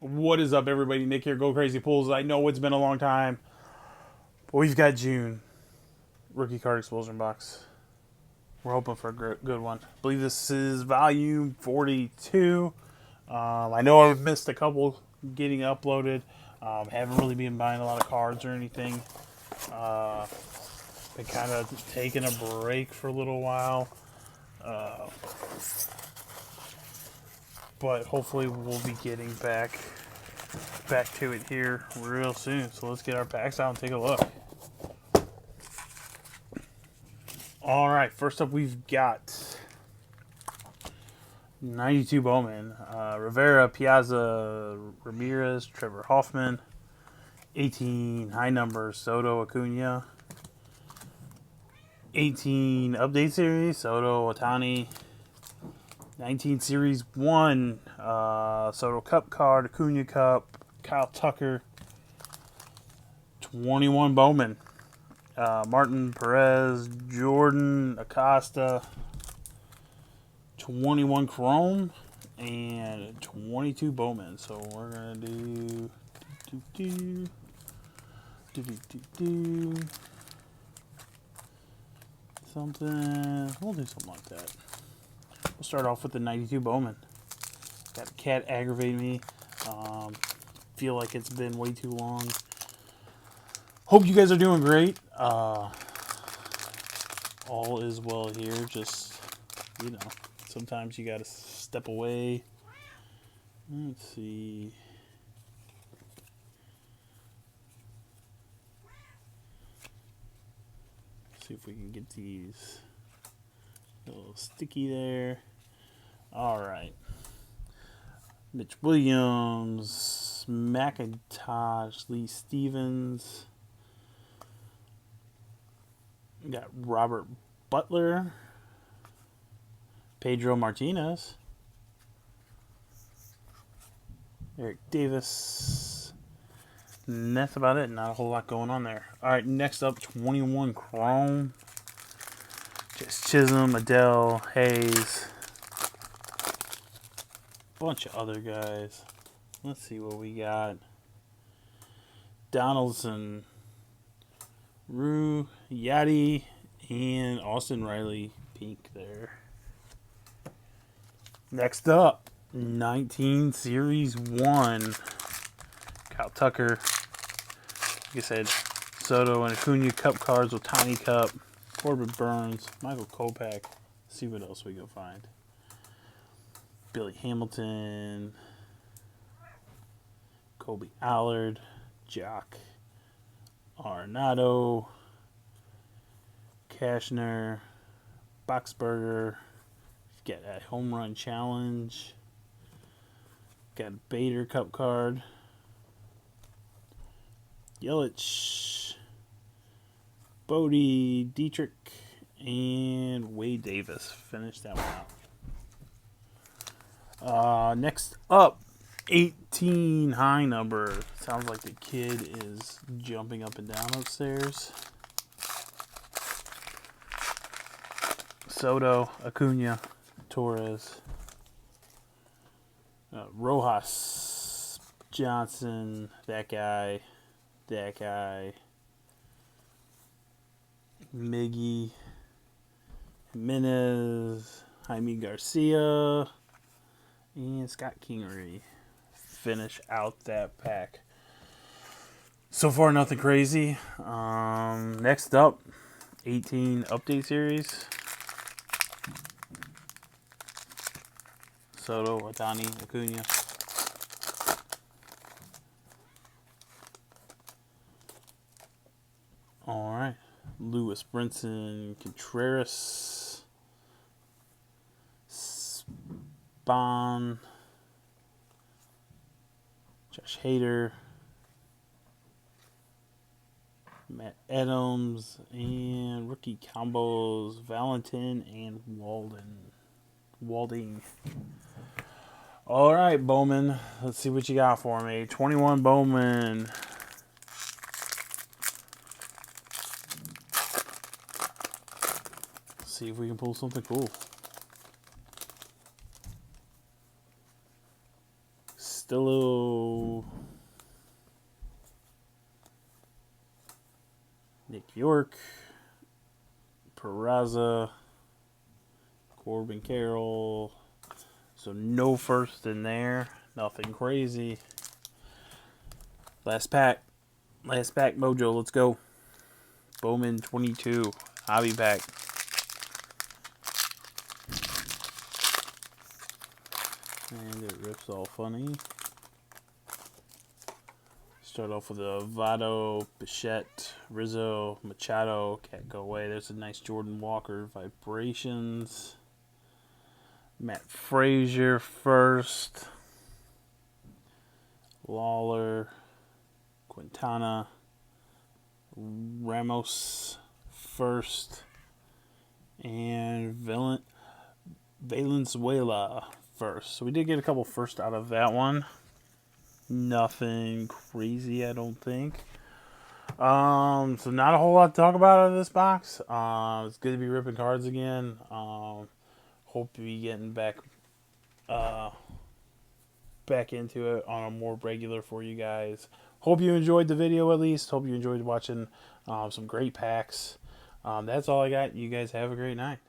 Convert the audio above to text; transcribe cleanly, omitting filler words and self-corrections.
What is up, everybody? Nick here, Go Crazy Pools. I know it's been a long time, but we've got June rookie card explosion box. We're hoping for a good one. I believe this is volume 42. I know I've missed a couple getting uploaded. Haven't really been buying a lot of cards or anything. Been kind of taking a break for a little while. But hopefully we'll be getting back to it here real soon. So let's get our packs out and take a look. All right, first up we've got 92 Bowman, Rivera, Piazza, Ramirez, Trevor Hoffman, 18 high number Soto, Acuna, 18 update series Soto, Otani, 19 Series 1, Soto Cup card, Acuna Cup, Kyle Tucker, 21 Bowman, Martin Perez, Jordan Acosta, 21 Chrome, and 22 Bowman. So we're going to do something. We'll do something like that. We'll start off with the 92 Bowman. Got a cat aggravate me. Feel like it's been way too long. Hope you guys are doing great. All is well here. Just, sometimes you gotta step away. Let's see. See if we can get these a little sticky there. All right. Mitch Williams, McIntosh, Lee Stevens. We got Robert Butler, Pedro Martinez, Eric Davis. And that's about it. Not a whole lot going on there. All right, next up, 21 Chrome. Just Chisholm, Adele, Hayes. Bunch of other guys. Let's see what we got. Donaldson, Rue, Yachty, and Austin Riley pink there. Next up, 19 Series 1. Kyle Tucker. Like I said, Soto and Acuna Cup cards with Tiny Cup. Corbin Burns, Michael Kopech. See what else we go find. Billy Hamilton, Kobe Allard, Jock Arenado, Cashner, Boxberger. Got a home run challenge. Got a Bader Cup card. Yelich, Bodie, Dietrich, and Wade Davis. Finish that one out. Next up, 18 high number. Sounds like the kid is jumping up and down upstairs. Soto, Acuna, Torres, Rojas, Johnson, that guy, Miggy, Jimenez, Jaime Garcia, and Scott Kingery. Finish out that pack. So far, nothing crazy. Next up, 18 update series. Soto, Otani, Acuna. All right. Lewis Brinson, Contreras, Spawn, Josh Hader, Matt Adams, and rookie combos Valentin and Walding. All right, Bowman. Let's see what you got for me. 21 Bowman. See if we can pull something cool. Still Nick York, Peraza, Corbin Carroll. So no first in there. Nothing crazy. Last pack. Last pack mojo. Let's go. Bowman 22. Hobby pack. And it rips all funny. Start off with a Votto, Bichette, Rizzo, Machado. Can't go away. There's a nice Jordan Walker. Vibrations. Matt Frazier first. Lawler. Quintana. Ramos first. And Valenzuela first. So we did get a couple first out of that one. Nothing crazy, I don't think. So not a whole lot to talk about out of this box. It's good to be ripping cards again. Hope to be getting back into it on a more regular for you guys. Hope you enjoyed the video at least. Hope you enjoyed watching some great packs. That's all I got. You guys have a great night.